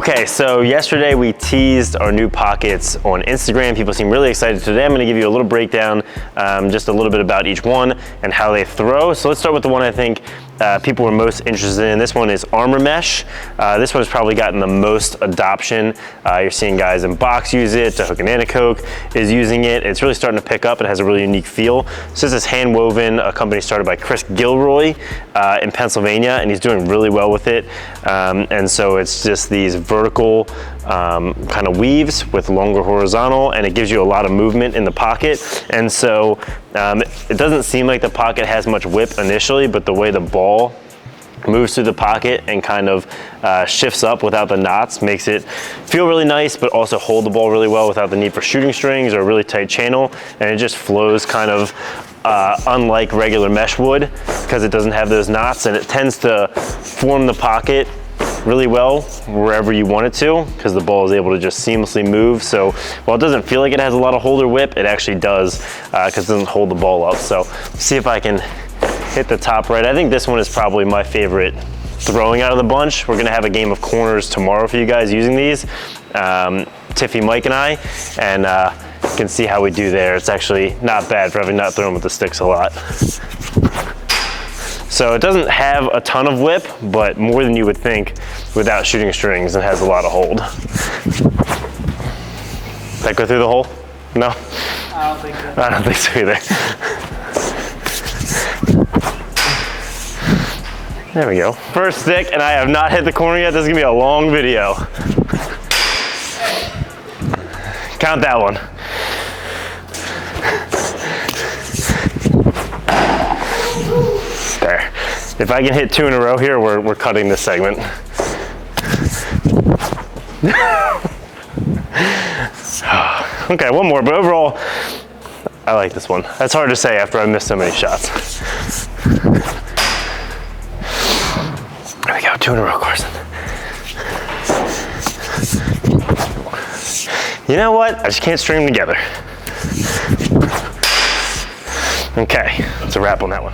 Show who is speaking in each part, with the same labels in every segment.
Speaker 1: Okay, so yesterday we teased our new pockets on Instagram. People seem really excited. Today I'm gonna give you a little breakdown, just a little bit about each one and how they throw. So let's start with the one I think people were most interested in. This one is Armor Mesh. This one has probably gotten the most adoption. You're seeing guys in box use it, Hook and Coke is using it. It's really starting to pick up. It has a really unique feel. So this is hand woven, a company started by Chris Gilroy in Pennsylvania, and he's doing really well with it. And so it's just these vertical kind of weaves with longer horizontal, and it gives you a lot of movement in the pocket. And so it doesn't seem like the pocket has much whip initially, but the way the ball moves through the pocket and kind of shifts up without the knots makes it feel really nice, but also hold the ball really well without the need for shooting strings or a really tight channel. And it just flows kind of unlike regular mesh would, because it doesn't have those knots, and it tends to form the pocket really well wherever you want it to, because the ball is able to just seamlessly move. So while it doesn't feel like it has a lot of hold or whip, it actually does, because it doesn't hold the ball up. So see if I can hit the top right. I think this one is probably my favorite throwing out of the bunch. We're gonna have a game of corners tomorrow for you guys using these, Tiffy, Mike, and I, and you can see how we do there. It's actually not bad for having not thrown with the sticks a lot. So it doesn't have a ton of whip, but more than you would think without shooting strings, and has a lot of hold. Did that go through the hole? No?
Speaker 2: I don't think so.
Speaker 1: I don't think so either. There we go. First stick, and I have not hit the corner yet. This is gonna be a long video. Count that one. There. If I can hit 2 in a row here, we're cutting this segment. Okay, one more, but overall, I like this one. That's hard to say after I missed so many shots. There we go, 2 in a row, Carson. You know what? I just can't string them together. Okay, that's a wrap on that one.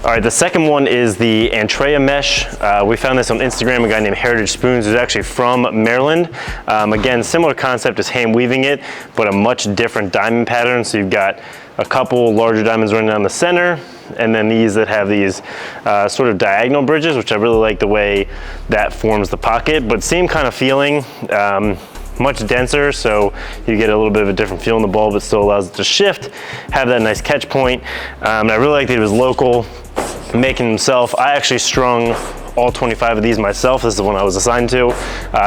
Speaker 1: All right, the second one is the Anrea mesh. We found this on Instagram, a guy named Heritage Spoons, who's actually from Maryland. Again, similar concept as hand weaving it, but a much different diamond pattern. So you've got a couple larger diamonds running down the center, and then these that have these sort of diagonal bridges, which I really like the way that forms the pocket, but same kind of feeling. Much denser, so you get a little bit of a different feel in the ball, but still allows it to shift, have that nice catch point. And I really liked that it was local, making himself. I actually strung all 25 of these myself. This is the one I was assigned to,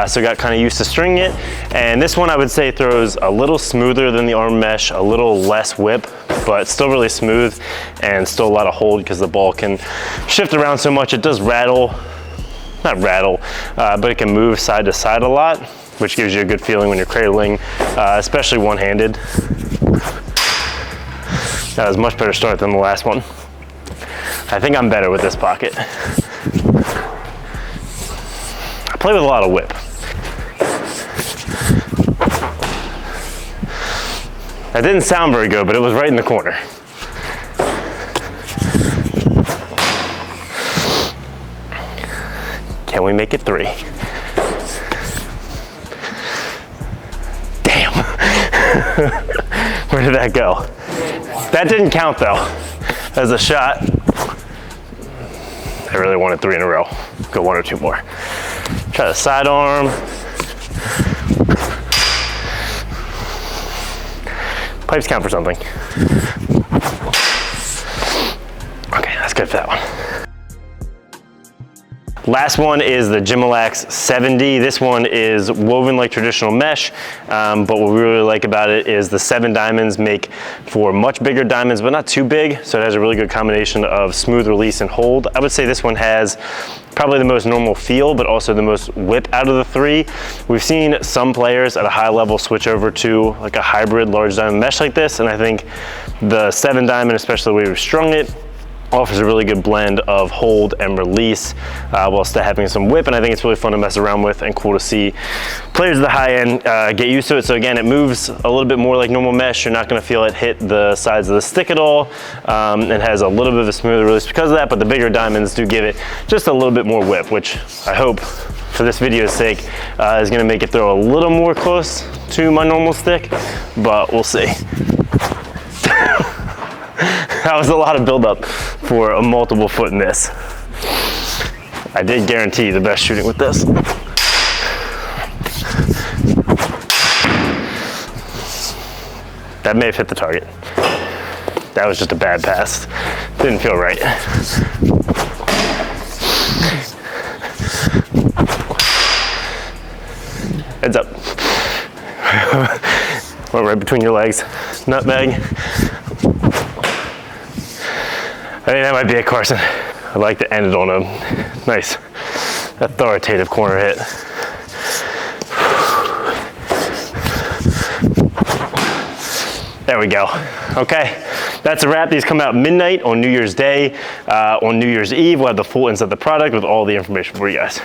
Speaker 1: so got kind of used to stringing it. And this one I would say throws a little smoother than the Arm Mesh, a little less whip, but still really smooth and still a lot of hold because the ball can shift around so much. It does rattle, not rattle, but it can move side to side a lot, which gives you a good feeling when you're cradling, especially one-handed. That was a much better start than the last one. I think I'm better with this pocket. I play with a lot of whip. That didn't sound very good, but it was right in the corner. Can we make it 3? Where did that go? That didn't count though, as a shot. I really wanted 3 in a row. Go 1 or 2 more. Try the sidearm. Pipes count for something. Okay, that's good for that one. Last one is the Gimax 7D. This one is woven like traditional mesh, but what we really like about it is the 7 diamonds make for much bigger diamonds, but not too big, so it has a really good combination of smooth release and hold. I would say this one has probably the most normal feel, but also the most whip out of the 3. We've seen some players at a high level switch over to like a hybrid large diamond mesh like this, and I think the 7 diamond, especially the way we've strung it, offers a really good blend of hold and release while still having some whip, and I think it's really fun to mess around with and cool to see players at the high end get used to it. So again, it moves a little bit more like normal mesh. You're not going to feel it hit the sides of the stick at all. It has a little bit of a smoother release because of that, but the bigger diamonds do give it just a little bit more whip, which I hope for this video's sake is going to make it throw a little more close to my normal stick, but we'll see. That was a lot of buildup for a multiple foot miss. I did guarantee the best shooting with this. That may have hit the target. That was just a bad pass. Didn't feel right. Heads up. Went right between your legs. Nutmeg. I think that might be it, Carson. I'd like to end it on a nice, authoritative corner hit. There we go. Okay, that's a wrap. These come out midnight on New Year's Day. On New Year's Eve, we'll have the full inside the product with all the information for you guys.